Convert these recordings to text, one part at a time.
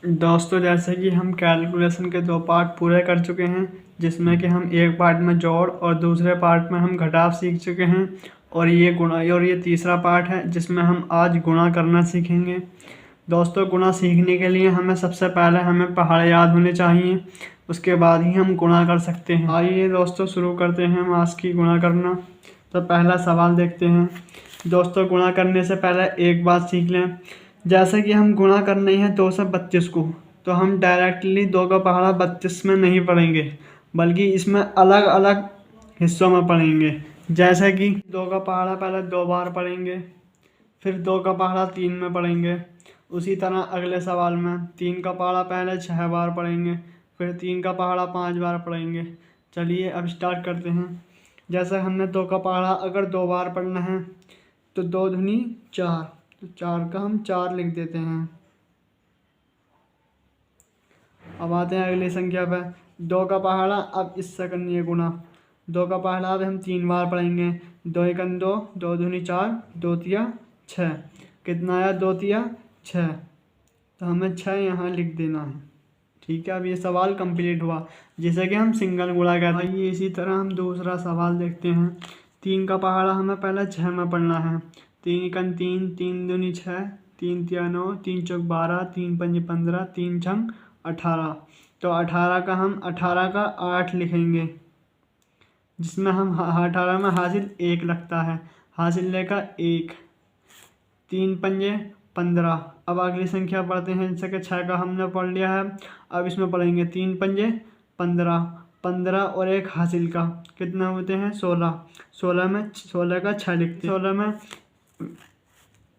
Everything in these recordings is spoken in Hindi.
दोस्तों, जैसे कि हम कैलकुलेशन के 2 पार्ट पूरे कर चुके हैं, जिसमें कि हम एक पार्ट में जोड़ और दूसरे पार्ट में हम घटाव सीख चुके हैं। और ये गुणा, और ये तीसरा पार्ट है जिसमें हम आज गुणा करना सीखेंगे। दोस्तों, गुणा सीखने के लिए हमें सबसे पहले हमें पहाड़ याद होने चाहिए, उसके बाद ही हम गुणा कर सकते हैं। आइए दोस्तों, शुरू करते हैं हम आज की गुणा करना। तो पहला सवाल देखते हैं। दोस्तों, गुणा करने से पहले एक बात सीख लें। जैसे कि हम गुणा करनी है 232 को, तो हम डायरेक्टली 2 का पहाड़ा 32 में नहीं पढ़ेंगे, बल्कि इसमें अलग अलग हिस्सों में पढ़ेंगे। जैसे कि 2 का पहाड़ा पहले 2 बार पढ़ेंगे, फिर 2 का पहाड़ा 3 में पढ़ेंगे। उसी तरह अगले सवाल में 3 का पहाड़ा पहले 6 बार पढ़ेंगे, फिर 3 का पहाड़ा 5 बार पढ़ेंगे। चलिए अब स्टार्ट करते हैं। जैसे हमने 2 का पहाड़ा अगर 2 बार पढ़ना है, तो 2 दूनी 4, तो 4 का हम 4 लिख देते हैं। अब आते हैं अगली संख्या पर। 2 का पहाड़ा अब इससे करनी है गुना। 2 का पहाड़ा अब हम 3 बार पढ़ेंगे। 2 एकम 2, 2 दूनी 4, 2 तिया 6। कितना आया? 2 तिया 6। तो हमें 6 यहाँ लिख देना है। ठीक है, अब ये सवाल कंप्लीट हुआ, जिसे कि हम सिंगल गुणा कहते हैं। आइए इसी तरह हम दूसरा सवाल देखते हैं। 3 का पहाड़ा हमें पहले 6 में पढ़ना है। 3 एकम 3, 3 दूनी 6, 3 तिया 9, 3 चौक 12, 3 पंजे 15, 3 छंग 18। तो 18 का हम 18 का 8 लिखेंगे, जिसमें हम 18 में हासिल 1 लगता है। हासिल लेकर 1, 3 पंजे 15। अब अगली संख्या पढ़ते हैं, जैसे कि 6 का हमने पढ़ लिया है। अब इसमें पढ़ेंगे 3 पंजे 15, 15 और 1 हासिल का कितने होते हैं? 16। 16 में 16 का 6 लिखते हैं। 16 में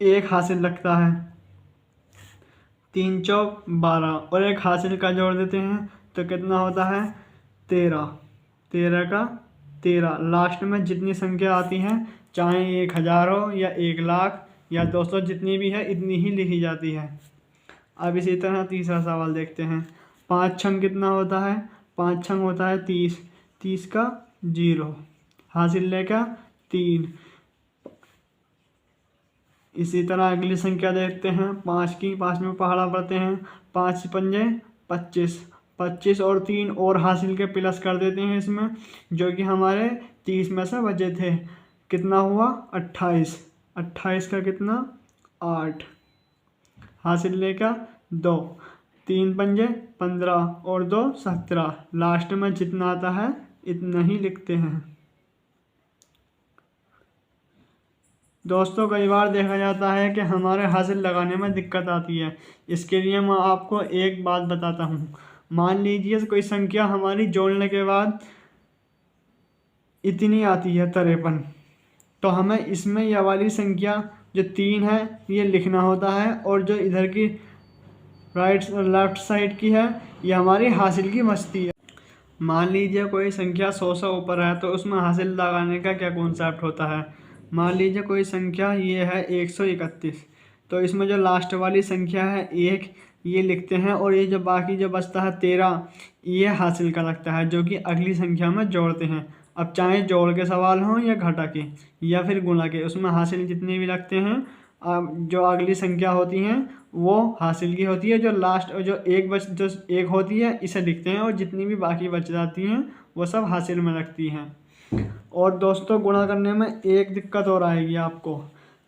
1 हासिल लगता है। 3 चौक 12 और 1 हासिल का जोड़ देते हैं, तो कितना होता है? 13। 13 का 13। लास्ट में जितनी संख्या आती हैं, चाहे 1000 हो या 1 लाख या 200, जितनी भी है इतनी ही लिखी जाती है। अब इसी तरह तीसरा सवाल देखते हैं। 5 छंग कितना होता है? 5 छंग होता है 30। 30 का 0, हासिल लेकर 3। इसी तरह अगली संख्या देखते हैं 5 की। 5 में पहाड़ा पढ़ते हैं। 5 पंजे 25, 25 और 3 और हासिल के प्लस कर देते हैं इसमें, जो कि हमारे 30 में से बचे थे। कितना हुआ? 28। 28 का कितना? 8, हासिल लेकर 2। 3 पंजे 15 और 2 17। लास्ट में जितना आता है इतना ही लिखते हैं। दोस्तों, कई बार देखा जाता है कि हमारे हासिल लगाने में दिक्कत आती है। इसके लिए मैं आपको एक बात बताता हूँ। मान लीजिए कोई संख्या हमारी जोड़ने के बाद इतनी आती है 53, तो हमें इसमें यह वाली संख्या जो 3 है ये लिखना होता है, और जो इधर की राइट लेफ्ट साइड की है ये हमारी हासिल की बचती है। मान लीजिए कोई संख्या 100 से ऊपर है, तो उसमें हासिल लगाने का क्या कॉन्सेप्ट होता है। मान लीजिए कोई संख्या ये है 131, तो इसमें जो लास्ट वाली संख्या है 1, ये लिखते हैं, और ये जो बाकी जो बचता है 13, ये हासिल का लगता है, जो कि अगली संख्या में जोड़ते हैं। अब चाहे जोड़ के सवाल हों या घटा के या फिर गुणा के, उसमें हासिल जितने भी लगते हैं, जो अगली संख्या होती हैं वो हासिल की होती है। जो लास्ट जो एक होती है इसे लिखते हैं, और जितनी भी बाकी बच जाती हैं वो सब हासिल में लगती हैं। और दोस्तों, गुणा करने में एक दिक्कत और आएगी आपको,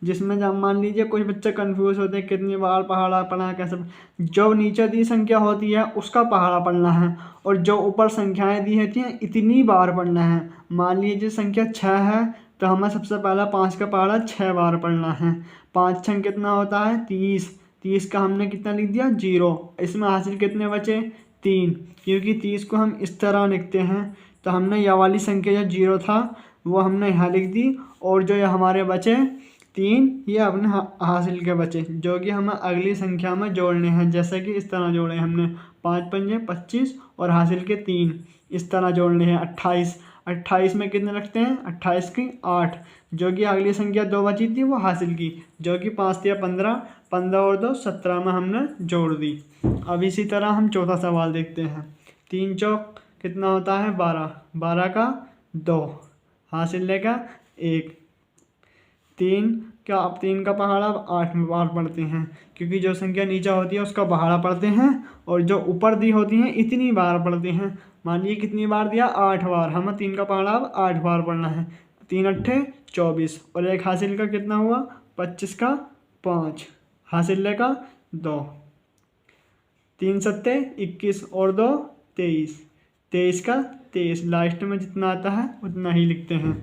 जिसमें जब मान लीजिए कुछ बच्चे कंफ्यूज होते हैं कितनी बार पहाड़ा पढ़ना कैसे। जो नीचे दी संख्या होती है उसका पहाड़ा पढ़ना है, और जो ऊपर संख्याएं दी होती हैं इतनी बार पढ़ना है। मान लीजिए संख्या 6 है, तो हमें सबसे पहला 5 का पहाड़ा 6 बार पढ़ना है। 5 छंग कितना होता है? 30। 30 का हमने कितना लिख दिया? 0। इसमें हासिल कितने बचे? 3। क्योंकि 30 को हम इस तरह लिखते हैं, तो हमने यह वाली संख्या जो 0 था वो हमने यहाँ लिख दी, और जो ये हमारे बचे 3, ये अपने हासिल के बचे, जो कि हमें अगली संख्या में जोड़ने हैं। जैसे कि इस तरह जोड़े हमने 5 पंजे 25 और हासिल के 3, इस तरह जोड़ने हैं 28। 28 में कितने लगते हैं? 28 की 8, जो कि अगली संख्या 2 बची थी वो हासिल की, जो कि 5 या 15, 15 और 2 17 में हमने जोड़ दी। अब इसी तरह हम चौथा सवाल देखते हैं। 3 चौक कितना होता है? 12। 12 का 2, हासिल लेकर 1। 3 क्या आप 3 का पहाड़ा 8 बार पढ़ते हैं, क्योंकि जो संख्या नीचे होती है उसका पहाड़ा पढ़ते हैं और जो ऊपर दी होती हैं इतनी बार पढ़ते हैं। मान लीजिए कितनी बार दिया, 8 बार, हमें 3 का पहाड़ा अब 8 बार पढ़ना है। 3 अट्ठे 24 और एक हासिल का कितना हुआ, 25 का 5, हासिल का 2, 3 सत्ते 21 और 2 23, 23 का 23, लास्ट में जितना आता है उतना ही लिखते हैं।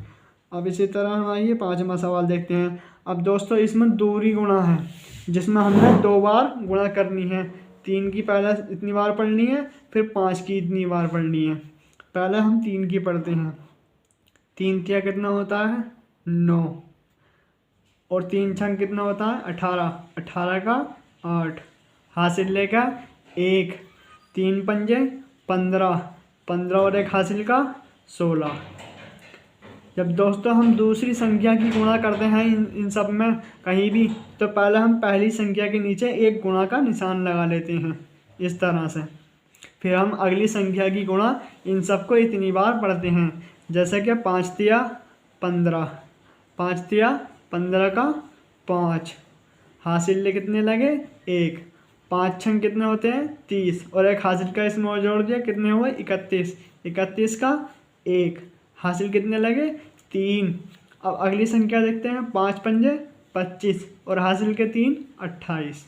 अब इसी तरह हम आइए 5वां सवाल देखते हैं। अब दोस्तों इसमें दूरी गुणा है, जिसमें हमने 2 बार गुणा करनी है। 3 की पहले इतनी बार पढ़नी है, फिर 5 की इतनी बार पढ़नी है। पहले हम 3 की पढ़ते हैं। 3 तिया कितना होता है, 9, और 3 छंग कितना होता है, 18, 18 का 8, हासिल लेका 1, 3 पंजे 15, 15 और एक हासिल का 16। जब दोस्तों हम दूसरी संख्या की गुणा करते हैं इन सब में कहीं भी, तो पहले हम पहली संख्या के नीचे एक गुणा का निशान लगा लेते हैं इस तरह से। फिर हम अगली संख्या की गुणा इन सबको इतनी बार पढ़ते हैं। जैसे कि 5 तिया 15, 5 तिया 15 का 5, हासिल कितने लगे 1, 5 छंग कितने होते हैं 30, और एक हासिल का इसमें और जोड़ दिया, कितने हुए 31, 31 का 1, हासिल कितने लगे 3। अब अगली संख्या देखते हैं, 5 पंजे 25 और हासिल के 3 28,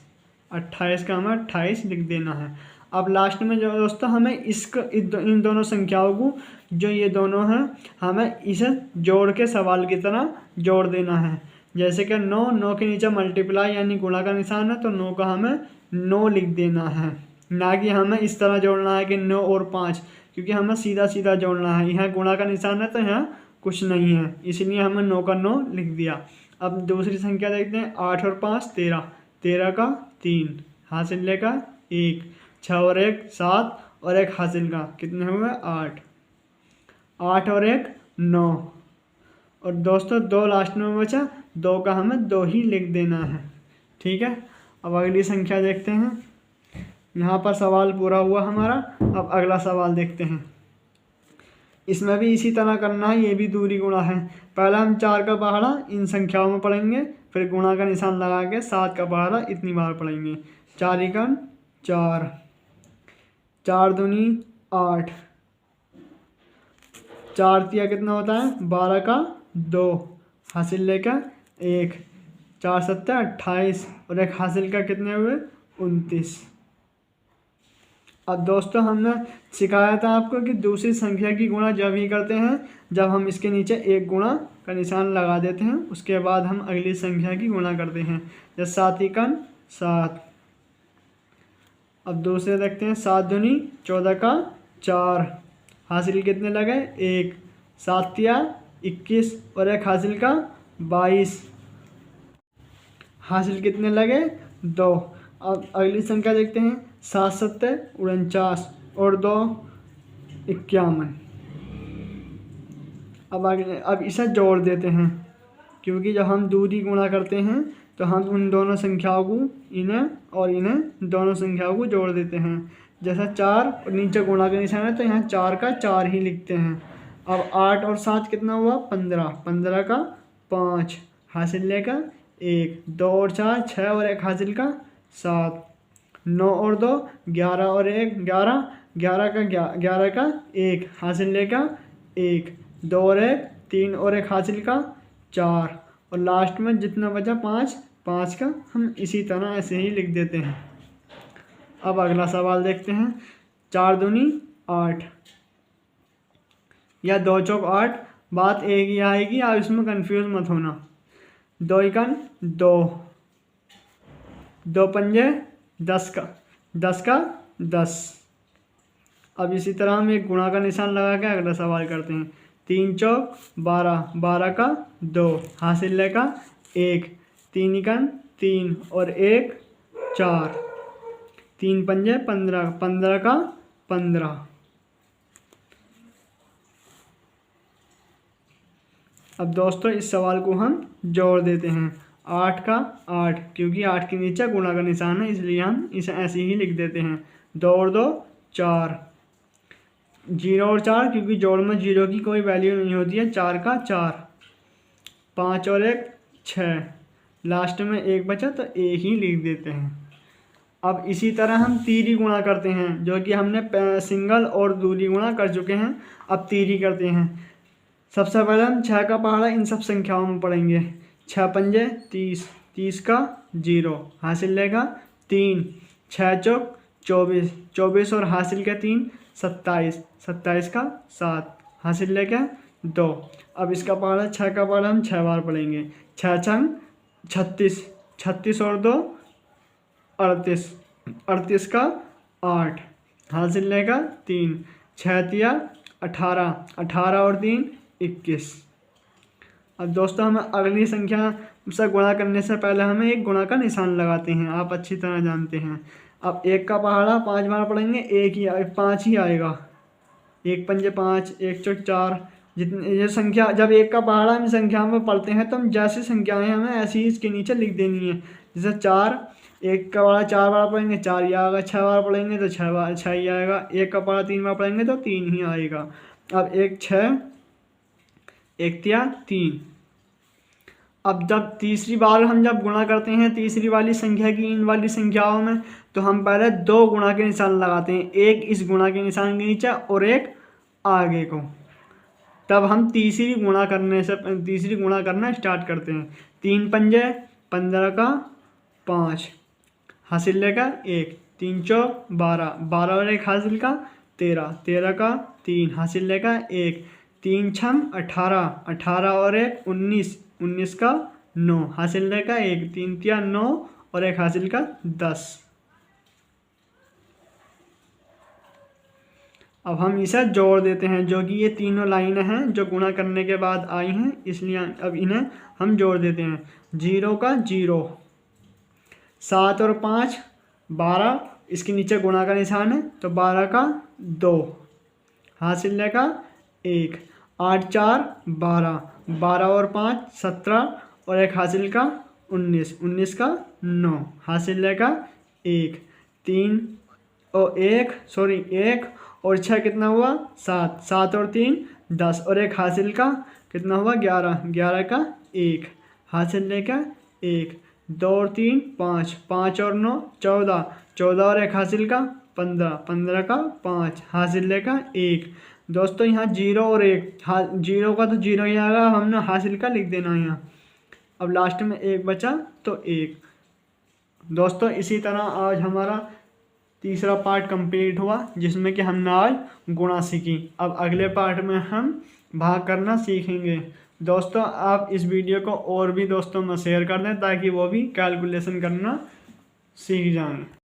28 का हमें 28 लिख देना है। अब लास्ट में जो दोस्तों हमें इन दोनों संख्याओं को, जो ये दोनों हैं, हमें इसे जोड़ के सवाल की तरह जोड़ देना है। जैसे कि 9 के नीचे मल्टीप्लाई यानी गुणा का निशान है, तो 9 का हमें 9 लिख देना है, ना कि हमें इस तरह जोड़ना है कि 9 और 5, क्योंकि हमें सीधा सीधा जोड़ना है। यहाँ गुणा का निशान है तो यहाँ कुछ नहीं है, इसलिए हमें 9 का 9 लिख दिया। अब दूसरी संख्या देखते हैं, 8 और 5 13, 13 का 3, हासिल का 1, 6 और 1 7 और एक हासिल का कितने हुए 8, 8 और 1 9, और दोस्तों 2 लास्ट में बचा, 2 का हमें 2 ही लिख देना है। ठीक है, अब अगली संख्या देखते हैं। यहाँ पर सवाल पूरा हुआ हमारा। अब अगला सवाल देखते हैं। इसमें भी इसी तरह करना है, ये भी दूरी गुणा है। पहले हम 4 का पहाड़ा इन संख्याओं में पढ़ेंगे, फिर गुणा का निशान लगा के 7 का पहाड़ा इतनी बार पढ़ेंगे। 4 एकम 4, 4 दूनी 8, 4 तिया कितना होता है 12 का 2, हासिल लेकर 1, 4 सत्ते 28 और एक हासिल का कितने हुए 29। अब दोस्तों हमने सिखाया था आपको कि दूसरी संख्या की गुणा जब ही करते हैं जब हम इसके नीचे एक गुणा का निशान लगा देते हैं, उसके बाद हम अगली संख्या की गुणा करते हैं। जैसे 7 एकम 7। अब दूसरे देखते हैं, 7 दूनी 14 का 4, हासिल कितने लगे 1, 7 तिया 21 और एक हासिल का 22, हासिल कितने लगे 2। अब अगली संख्या देखते हैं, 7 सत्ते 49 और 2 51। अब इसे जोड़ देते हैं, क्योंकि जब हम दूरी गुणा करते हैं तो हम उन दोनों संख्याओं को इन्हें और इन्हें दोनों संख्याओं को जोड़ देते हैं। जैसा 4 और नीचे गुणा का निशान है तो यहाँ 4 का 4 ही लिखते हैं। अब 8 और 7 कितना हुआ 15, 15 का 5, हासिल लेकर 1, 2 और 4 6 और एक हासिल का 7, 9 और 2 11 और 1 11, 11 का 1, हासिल लेकर 1, 2 और 1 3 और एक हासिल का 4, और लास्ट में जितना बचा 5, 5 का हम इसी तरह ऐसे ही लिख देते हैं। अब अगला सवाल देखते हैं। 4 दूनी 8 या 2 चौक 8, बात एक ही आएगी, आप इसमें कंफ्यूज मत होना। 2 एकम 2, 2 पंजे 10 का 10। अब इसी तरह हम एक गुणा का निशान लगा के अगला सवाल करते हैं। 3 चौक 12, 12 का 2, हासिल का 1, 3 एकम 3 और 1 4, 3 पंजे 15, 15 का 15। अब दोस्तों इस सवाल को हम जोड़ देते हैं। 8 का 8, क्योंकि 8 के नीचे गुणा का निशान है इसलिए हम इसे ऐसे ही लिख देते हैं। 2 और 2 4, 0 और 4, क्योंकि जोड़ में 0 की कोई वैल्यू नहीं होती है। 4 का 4, 5 और 1 6, लास्ट में 1 बचा तो 1 ही लिख देते हैं। अब इसी तरह हम तीरी गुणा करते हैं, जो कि हमने सिंगल और दूरी गुणा कर चुके हैं। अब तीरी करते हैं। सबसे पहले हम 6 का पहाड़ा इन सब संख्याओं में पढ़ेंगे। 6 पंजे 30, 30 का 0 हासिल लेगा 3, 6 चौक 24, 24 और हासिल का 3 27, 27 का 7 हासिल लेगा 2। अब इसका पहाड़ा 6 का पहाड़ा हम 6 बार पढ़ेंगे। 6 छंग 36, 36 और 2 38, 38 का 8 हासिल लेगा 3, 6 तिया 18, 18 और 3 21। अब दोस्तों हमें अगली संख्या से गुणा करने से पहले हमें एक गुणा का निशान लगाते हैं, आप अच्छी तरह जानते हैं। अब 1 का पहाड़ा 5 बार पढ़ेंगे, 5 ही आएगा। 1 पंजे 5, 1 चौक 4, जितने ये संख्या जब 1 का पहाड़ा हम संख्या में पढ़ते हैं तो हम जैसी संख्याएं हमें ऐसी ही इसके नीचे लिख देनी है। जैसे 4, 1 का पहाड़ा 4 बार पढ़ेंगे 4 ही आएगा, 6 बार पढ़ेंगे तो 6 ही आएगा, 1 का पहाड़ा 3 बार पढ़ेंगे तो 3 ही आएगा। अब 1 6, 1 तिया 3। अब जब तीसरी बार हम जब गुणा करते हैं तीसरी वाली संख्या की इन वाली संख्याओं में, तो हम पहले 2 गुणा के निशान लगाते हैं, एक इस गुणा के निशान के नीचे और एक आगे को। तब हम तीसरी गुणा करना स्टार्ट करते हैं। 3 पंजे 15 का 5 हासिल लेगा 1, 3 चौक 12, 12 और 1 हासिल का 13, 13 का 3 हासिल लेगा 1, 3 छम 18, 18 और 1 19, 19 का 9 हासिल लेगा 1, 3 तिया 9 और 1 हासिल का 10। अब हम इसे जोड़ देते हैं, जो कि ये तीनों लाइनें हैं जो गुणा करने के बाद आई हैं, इसलिए अब इन्हें हम जोड़ देते हैं। 0 का 0, 7 और 5 12, इसके नीचे गुणा का निशान है तो 12 का 2 हासिल लेगा 1, 8 4 12, 12 और 5 17 और 1 हासिल का 19, 19 का 9 हासिल लेगा 1, 3 और 1 और 6 कितना हुआ 7, 7 और 3 10 और 1 हासिल का कितना हुआ 11, 11 का 1 हासिल लेगा 1, 2 और 3 5, 5 और 9 14, 14 और 1 हासिल का 15, 15 का 5 हासिल लेगा 1। दोस्तों यहाँ 0 और 1, 0 का तो 0 ही आएगा, हमने हासिल का लिख देना है यहाँ। अब लास्ट में 1 बचा तो 1। दोस्तों इसी तरह आज हमारा तीसरा पार्ट कंप्लीट हुआ, जिसमें कि हमने आज गुणा सीखी। अब अगले पार्ट में हम भाग करना सीखेंगे। दोस्तों आप इस वीडियो को और भी दोस्तों में शेयर कर दें ताकि वो भी कैलकुलेशन करना सीख जाएं।